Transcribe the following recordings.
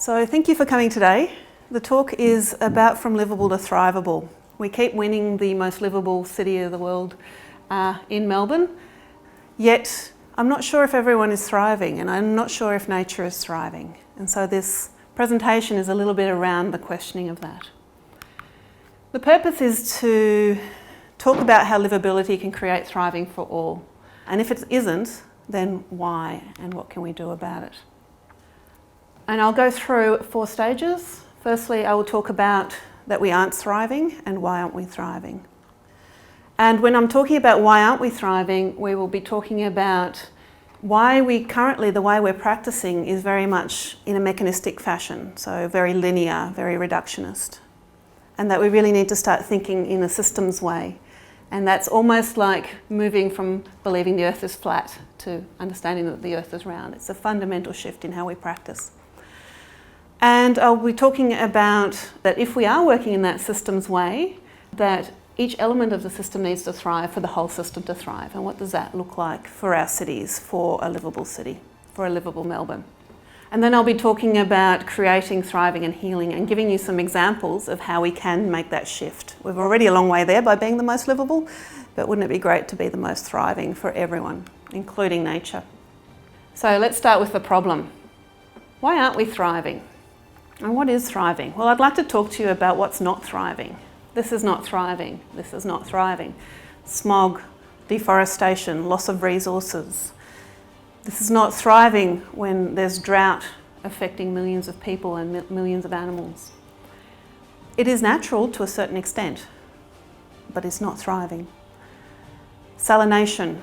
So thank you for coming today. The talk is about from livable to thrivable. We keep winning the most livable city of the world in Melbourne, yet I'm not sure if everyone is thriving, and I'm not sure if nature is thriving. And so this presentation is a little bit around the questioning of that. The purpose is to talk about how livability can create thriving for all. And if it isn't, then why and what can we do about it? And I'll go through 4 stages. Firstly, I will talk about that we aren't thriving and why aren't we thriving. And when I'm talking about why aren't we thriving, we will be talking about why the way we're practicing is very much in a mechanistic fashion, so very linear, very reductionist. And that we really need to start thinking in a systems way. And that's almost like moving from believing the earth is flat to understanding that the earth is round. It's a fundamental shift in how we practice. And I'll be talking about that if we are working in that systems way, that each element of the system needs to thrive for the whole system to thrive. And what does that look like for our cities, for a livable city, for a livable Melbourne? And then I'll be talking about creating thriving and healing and giving you some examples of how we can make that shift. We're already a long way there by being the most livable, but wouldn't it be great to be the most thriving for everyone, including nature? So let's start with the problem. Why aren't we thriving? And what is thriving? Well, I'd like to talk to you about what's not thriving. This is not thriving. This is not thriving. Smog, deforestation, loss of resources. This is not thriving when there's drought affecting millions of people and millions of animals. It is natural to a certain extent, but it's not thriving. Salination,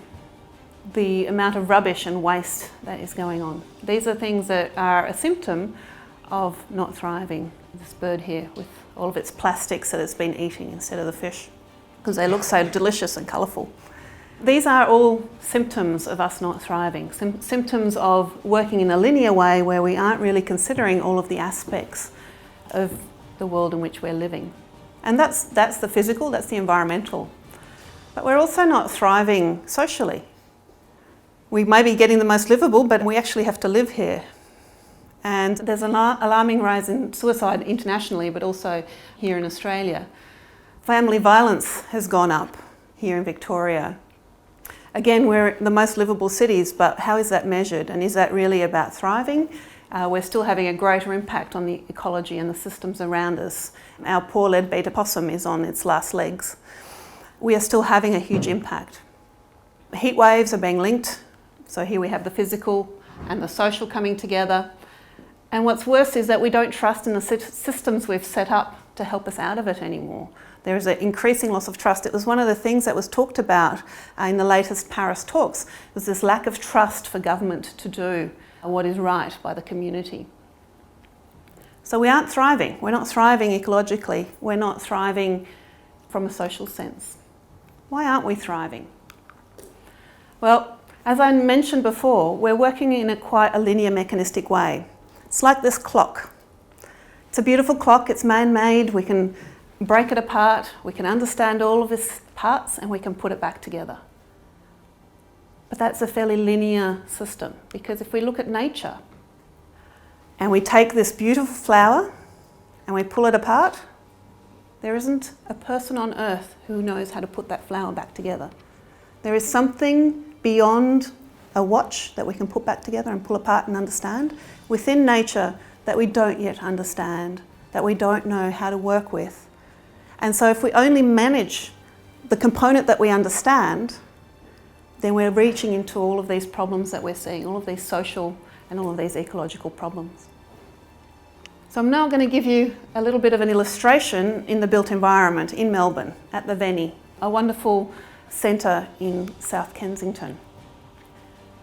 the amount of rubbish and waste that is going on. These are things that are a symptom of not thriving. This bird here with all of its plastics that it's been eating instead of the fish, because they look so delicious and colourful. These are all symptoms of us not thriving, symptoms of working in a linear way where we aren't really considering all of the aspects of the world in which we're living. And that's the physical, that's the environmental. But we're also not thriving socially. We may be getting the most livable, but we actually have to live here. And there's an alarming rise in suicide internationally, but also here in Australia. Family violence has gone up here in Victoria. Again, we're the most livable cities, but how is that measured? And is that really about thriving? We're still having a greater impact on the ecology and the systems around us. Our poor leadbeater possum is on its last legs. We are still having a huge impact. Heat waves are being linked. So here we have the physical and the social coming together. And what's worse is that we don't trust in the systems we've set up to help us out of it anymore. There is an increasing loss of trust. It was one of the things that was talked about in the latest Paris talks, was this lack of trust for government to do what is right by the community. So we aren't thriving. We're not thriving ecologically. We're not thriving from a social sense. Why aren't we thriving? Well, as I mentioned before, we're working in quite a linear mechanistic way. It's like this clock. It's a beautiful clock, it's man-made, we can break it apart, we can understand all of its parts and we can put it back together. But that's a fairly linear system, because if we look at nature and we take this beautiful flower and we pull it apart, there isn't a person on earth who knows how to put that flower back together. There is something beyond a watch that we can put back together and pull apart and understand within nature that we don't yet understand, that we don't know how to work with. And so if we only manage the component that we understand, then we're reaching into all of these problems that we're seeing, all of these social and all of these ecological problems. So I'm now going to give you a little bit of an illustration in the built environment in Melbourne at the Venny, a wonderful centre in South Kensington.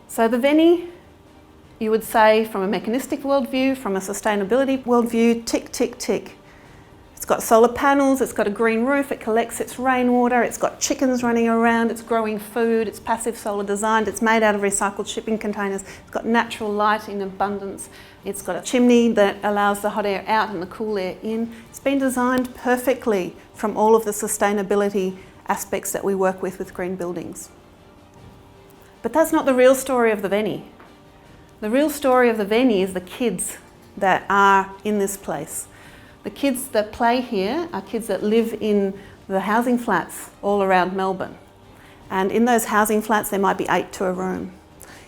So the Venny, you would say from a mechanistic worldview, from a sustainability worldview, tick, tick, tick. It's got solar panels, it's got a green roof, it collects its rainwater, it's got chickens running around, it's growing food, it's passive solar designed, it's made out of recycled shipping containers, it's got natural light in abundance, it's got a chimney that allows the hot air out and the cool air in. It's been designed perfectly from all of the sustainability aspects that we work with green buildings. But that's not the real story of the Venny. The real story of the Venny is the kids that are in this place. The kids that play here are kids that live in the housing flats all around Melbourne. And in those housing flats, there might be 8 to a room.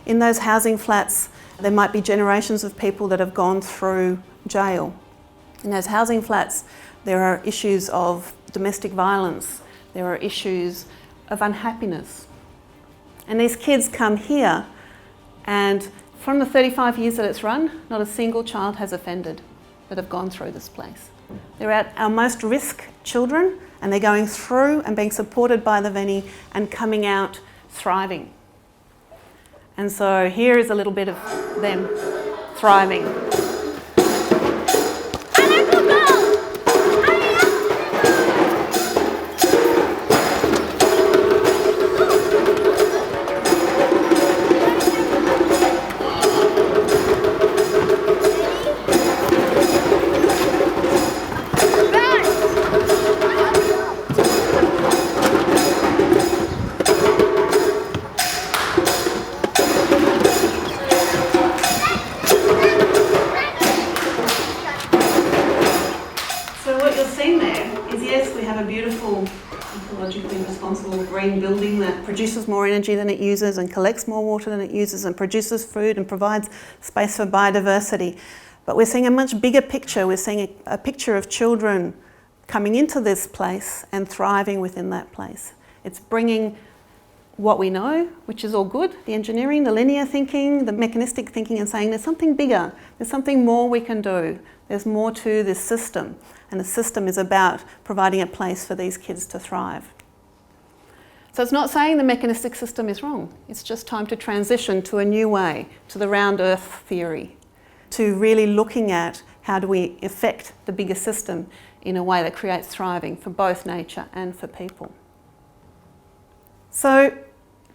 In those housing flats, there might be generations of people that have gone through jail. In those housing flats, there are issues of domestic violence. There are issues of unhappiness. And these kids come here, and from the 35 years that it's run, not a single child has offended that have gone through this place. They're at our most risk children, and they're going through and being supported by the Veni and coming out thriving. And so here is a little bit of them thriving. Produces more energy than it uses and collects more water than it uses and produces food and provides space for biodiversity. But we're seeing a much bigger picture. We're seeing a picture of children coming into this place and thriving within that place. It's bringing what we know, which is all good, the engineering, the linear thinking, the mechanistic thinking, and saying there's something bigger, there's something more we can do, there's more to this system. And the system is about providing a place for these kids to thrive. So it's not saying the mechanistic system is wrong. It's just time to transition to a new way, to the round earth theory, to really looking at how do we affect the bigger system in a way that creates thriving for both nature and for people. So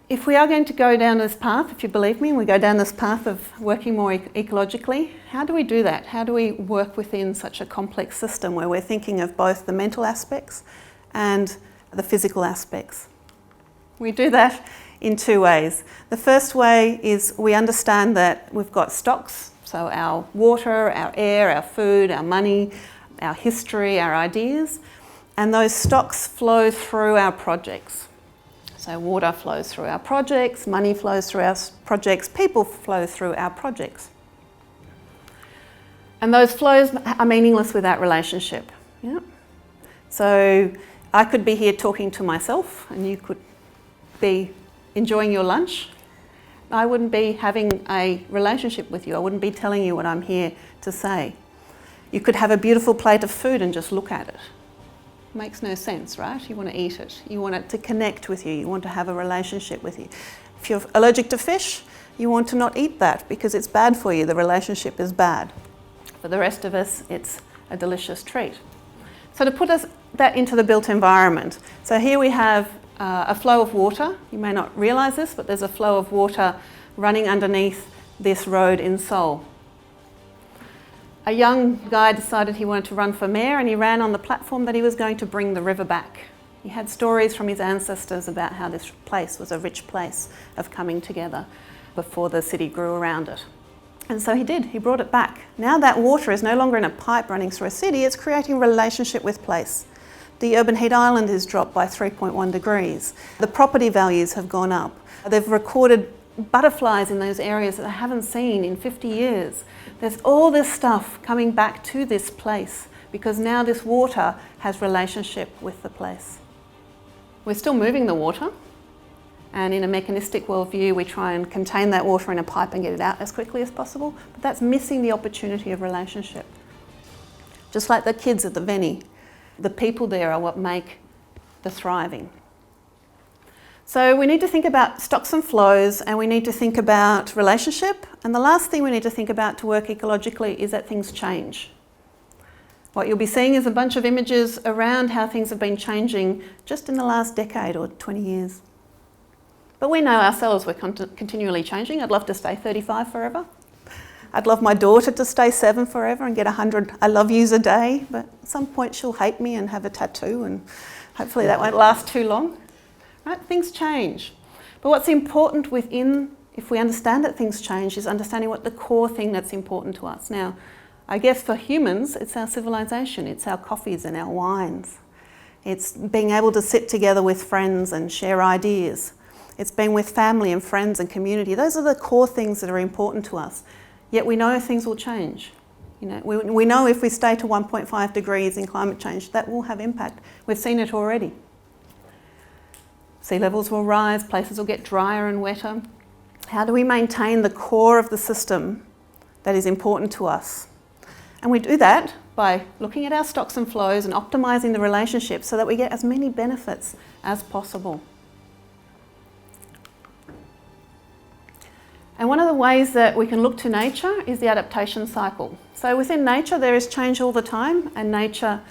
if we are going to go down this path, if you believe me, and we go down this path of working more ecologically, how do we do that? How do we work within such a complex system where we're thinking of both the mental aspects and the physical aspects? We do that in 2 ways. The first way is we understand that we've got stocks, so our water, our air, our food, our money, our history, our ideas, and those stocks flow through our projects. So water flows through our projects, money flows through our projects, people flow through our projects. And those flows are meaningless without relationship. Yeah? So I could be here talking to myself and you could be enjoying your lunch. I wouldn't be having a relationship with you. I wouldn't be telling you what I'm here to say. You could have a beautiful plate of food and just look at it. Makes no sense, right? You want to eat it. You want it to connect with you. You want to have a relationship with you. If you're allergic to fish, you want to not eat that because it's bad for you. The relationship is bad. For the rest of us, it's a delicious treat. So to put that into the built environment. So here we have a flow of water. You may not realise this, but there's a flow of water running underneath this road in Seoul. A young guy decided he wanted to run for mayor, and he ran on the platform that he was going to bring the river back. He had stories from his ancestors about how this place was a rich place of coming together before the city grew around it. And so he did, he brought it back. Now that water is no longer in a pipe running through a city, it's creating a relationship with place. The urban heat island is dropped by 3.1 degrees. The property values have gone up. They've recorded butterflies in those areas that I haven't seen in 50 years. There's all this stuff coming back to this place because now this water has relationship with the place. We're still moving the water, and in a mechanistic worldview we try and contain that water in a pipe and get it out as quickly as possible, but that's missing the opportunity of relationship. Just like the kids at the Veni, the people there are what make the thriving. So we need to think about stocks and flows, and we need to think about relationship. And the last thing we need to think about to work ecologically is that things change. What you'll be seeing is a bunch of images around how things have been changing just in the last decade or 20 years. But we know ourselves we're continually changing. I'd love to stay 35 forever. I'd love my daughter to stay 7 forever and get 100 I love yous a day, but at some point she'll hate me and have a tattoo, and hopefully that won't last too long. Right? Things change. But what's important within, if we understand that things change, is understanding what the core thing that's important to us. Now, I guess for humans, it's our civilization, it's our coffees and our wines. It's being able to sit together with friends and share ideas. It's being with family and friends and community. Those are the core things that are important to us. Yet we know things will change. We know if we stay to 1.5 degrees in climate change, that will have impact. We've seen it already. Sea levels will rise, places will get drier and wetter. How do we maintain the core of the system that is important to us? And we do that by looking at our stocks and flows and optimising the relationships so that we get as many benefits as possible. And one of the ways that we can look to nature is the adaptation cycle. So within nature there is change all the time, and nature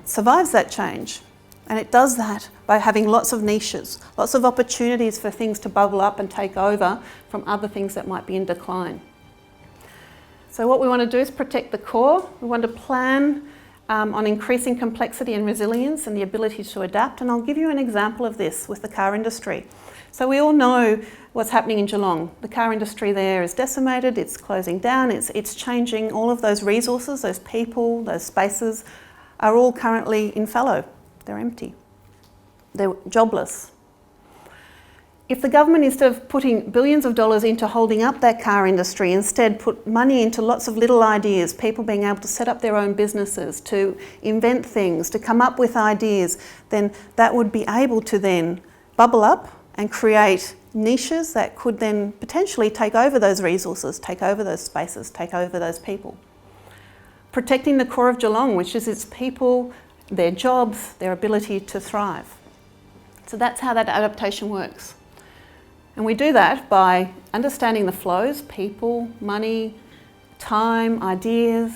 survives that change. And it does that by having lots of niches, lots of opportunities for things to bubble up and take over from other things that might be in decline. So what we want to do is protect the core. We want to plan on increasing complexity and resilience and the ability to adapt. And I'll give you an example of this with the car industry. So we all know what's happening in Geelong. The car industry there is decimated, it's closing down, it's changing. All of those resources, those people, those spaces are all currently in fallow. They're empty. They're jobless. If the government, instead of putting billions of dollars into holding up that car industry, instead put money into lots of little ideas, people being able to set up their own businesses, to invent things, to come up with ideas, then that would be able to then bubble up and create niches that could then potentially take over those resources, take over those spaces, take over those people. Protecting the core of Geelong, which is its people, their jobs, their ability to thrive. So that's how that adaptation works. And we do that by understanding the flows, people, money, time, ideas,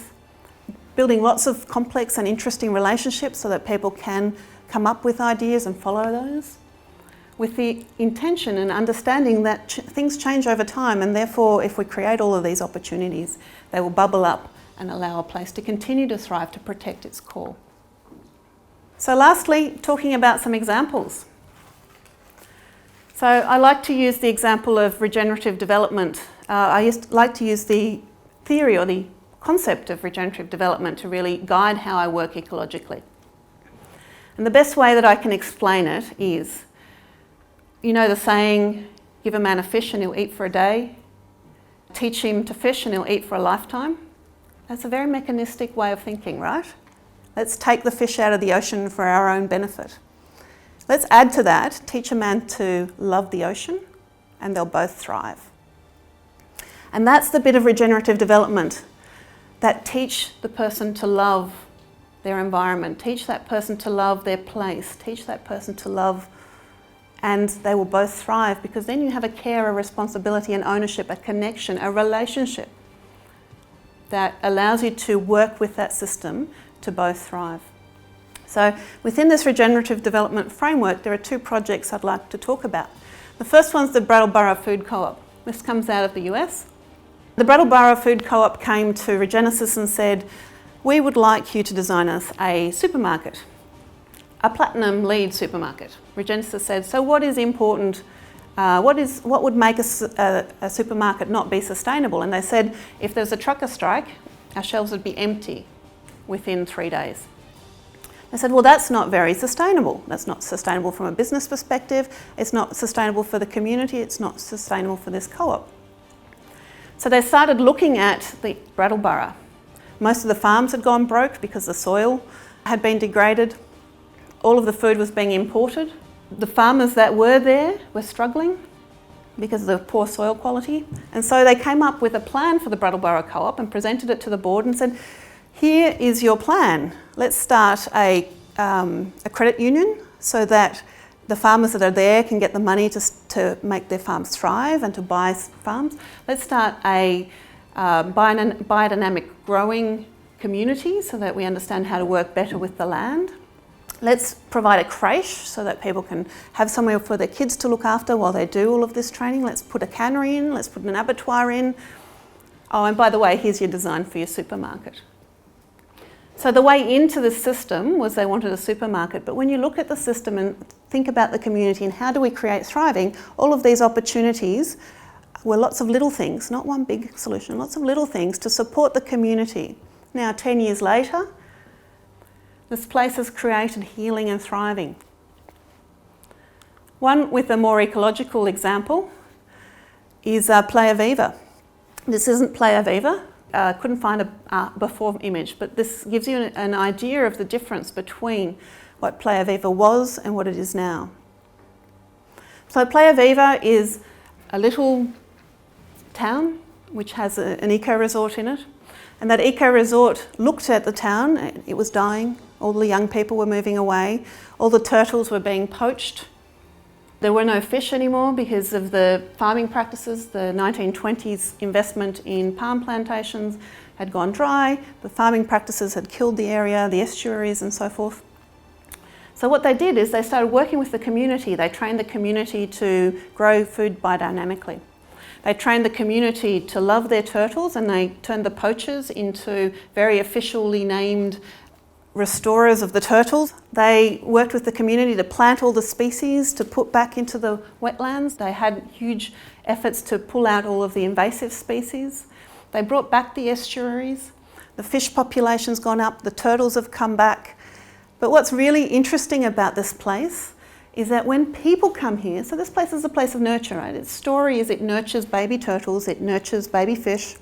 building lots of complex and interesting relationships so that people can come up with ideas and follow those, with the intention and understanding that things change over time, and therefore if we create all of these opportunities, they will bubble up and allow a place to continue to thrive, to protect its core. So lastly, talking about some examples. So I like to use the example of regenerative development. I like to use the theory or the concept of regenerative development to really guide how I work ecologically. And the best way that I can explain it is, you know the saying, give a man a fish and he'll eat for a day, teach him to fish and he'll eat for a lifetime. That's a very mechanistic way of thinking, right? Let's take the fish out of the ocean for our own benefit. Let's add to that, teach a man to love the ocean and they'll both thrive. And that's the bit of regenerative development, that teach the person to love their environment, teach that person to love their place, teach that person to love, and they will both thrive, because then you have a care, a responsibility, an ownership, a connection, a relationship that allows you to work with that system to both thrive. So within this regenerative development framework, there are two projects I'd like to talk about. The first one's the Brattleboro Food Co-op. This comes out of the US. The Brattleboro Food Co-op came to Regenesis and said, we would like you to design us a supermarket, a platinum LEED supermarket. Regenesis said, so what is important? What would make a supermarket not be sustainable? And they said, if there's a trucker strike, our shelves would be empty within 3 days. They said, well, that's not very sustainable. That's not sustainable from a business perspective. It's not sustainable for the community. It's not sustainable for this co-op. So they started looking at the Brattleboro. Most of the farms had gone broke because the soil had been degraded. All of the food was being imported. The farmers that were there were struggling because of the poor soil quality. And so they came up with a plan for the Brattleboro Co-op and presented it to the board and said, here is your plan. Let's start a credit union so that the farmers that are there can get the money to make their farms thrive and to buy farms. Let's start a biodynamic growing community so that we understand how to work better with the land. Let's provide a creche so that people can have somewhere for their kids to look after while they do all of this training. Let's put a cannery in, let's put an abattoir in. Oh, and by the way, here's your design for your supermarket. So the way into the system was they wanted a supermarket, but when you look at the system and think about the community and how do we create thriving, all of these opportunities were lots of little things, not one big solution, lots of little things to support the community Now 10 years later, this place has created healing and thriving. One with a more ecological example is Playa Viva. This isn't Playa Viva. I couldn't find a before image, but this gives you an idea of the difference between what Playa Viva was and what it is now. So Playa Viva is a little town which has an eco-resort in it. And that eco-resort looked at the town. It was dying. All the young people were moving away. All the turtles were being poached. There were no fish anymore because of the farming practices. The 1920s investment in palm plantations had gone dry. The farming practices had killed the area, the estuaries and so forth. So what they did is they started working with the community. They trained the community to grow food biodynamically. They trained the community to love their turtles, and they turned the poachers into very officially named restorers of the turtles. They worked with the community to plant all the species to put back into the wetlands. They had huge efforts to pull out all of the invasive species. They brought back the estuaries. The fish population's gone up, the turtles have come back. But what's really interesting about this place is that when people come here, so this place is a place of nurture, right? Its story is it nurtures baby turtles, it nurtures baby fish.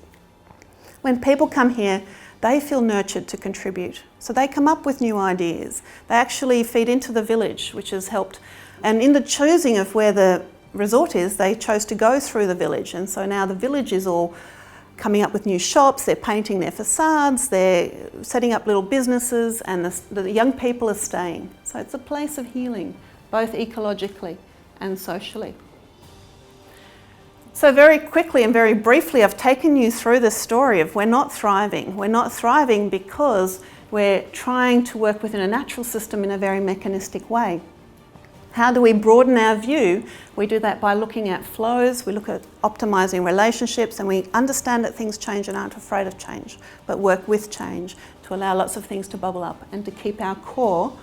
When people come here, they feel nurtured to contribute. So they come up with new ideas. They actually feed into the village, which has helped. And in the choosing of where the resort is, they chose to go through the village. And so now the village is all coming up with new shops, they're painting their facades, they're setting up little businesses, and the young people are staying. So it's a place of healing, both ecologically and socially. So very quickly and very briefly, I've taken you through the story of we're not thriving. We're not thriving because we're trying to work within a natural system in a very mechanistic way. How do we broaden our view? We do that by looking at flows, we look at optimising relationships, and we understand that things change and aren't afraid of change, but work with change to allow lots of things to bubble up and to keep our core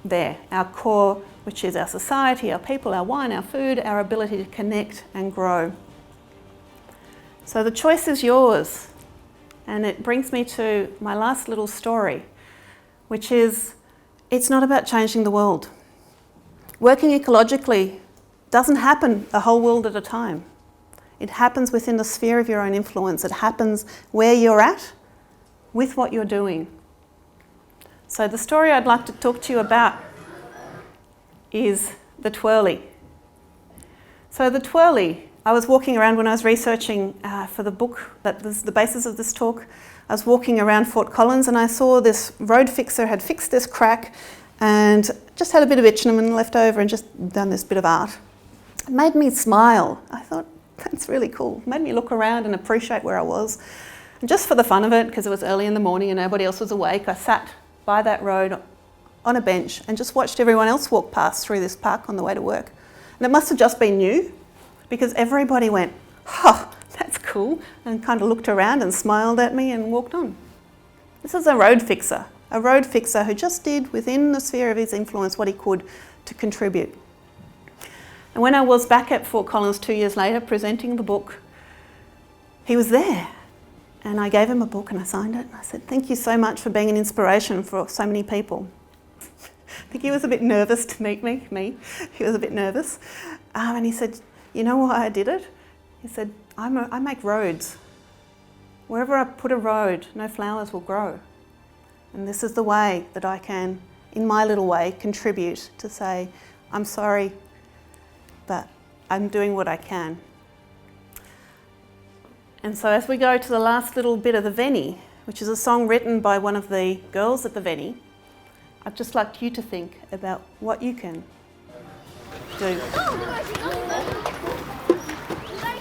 there. Our core, which is our society, our people, our wine, our food, our ability to connect and grow. So the choice is yours. And it brings me to my last little story, which is, it's not about changing the world. Working ecologically doesn't happen a whole world at a time. It happens within the sphere of your own influence. It happens where you're at with what you're doing. So the story I'd like to talk to you about is the twirly. So the twirly, I was walking around when I was researching for the book that was the basis of this talk. I was walking around Fort Collins and I saw this road fixer had fixed this crack and just had a bit of bitumen left over and just done this bit of art. It made me smile. I thought, that's really cool. It made me look around and appreciate where I was. And just for the fun of it, because it was early in the morning and nobody else was awake, I sat by that road on a bench and just watched everyone else walk past through this park on the way to work. And it must have just been new, because everybody went, oh, that's cool, and kind of looked around and smiled at me and walked on. This is a road fixer who just did within the sphere of his influence what he could to contribute. And when I was back at Fort Collins 2 years later presenting the book, he was there. And I gave him a book and I signed it. And I said, thank you so much for being an inspiration for so many people. I think he was a bit nervous to meet me. He was a bit nervous. And he said, you know why I did it? He said, I make roads. Wherever I put a road, no flowers will grow. And this is the way that I can, in my little way, contribute to say, I'm sorry, but I'm doing what I can. And so as we go to the last little bit of the Veni, which is a song written by one of the girls at the Veni, I'd just like you to think about what you can do.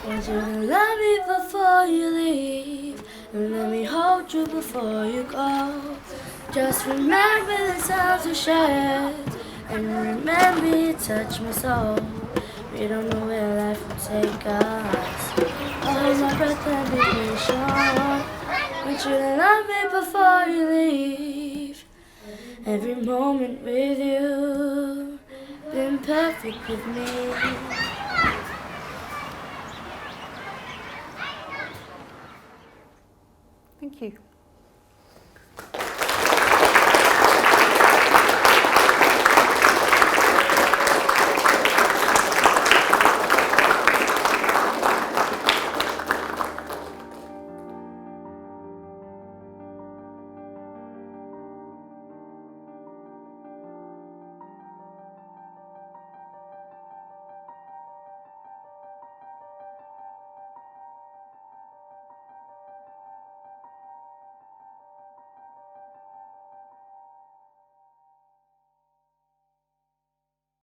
Want you to love me before you leave, and let me hold you before you go. Just remember the times we shared, and remember you touched my soul. We don't know where life will take us. Hold my breath and be patient. Want you to love me before you leave. Every moment with you been perfect with me. Thank you.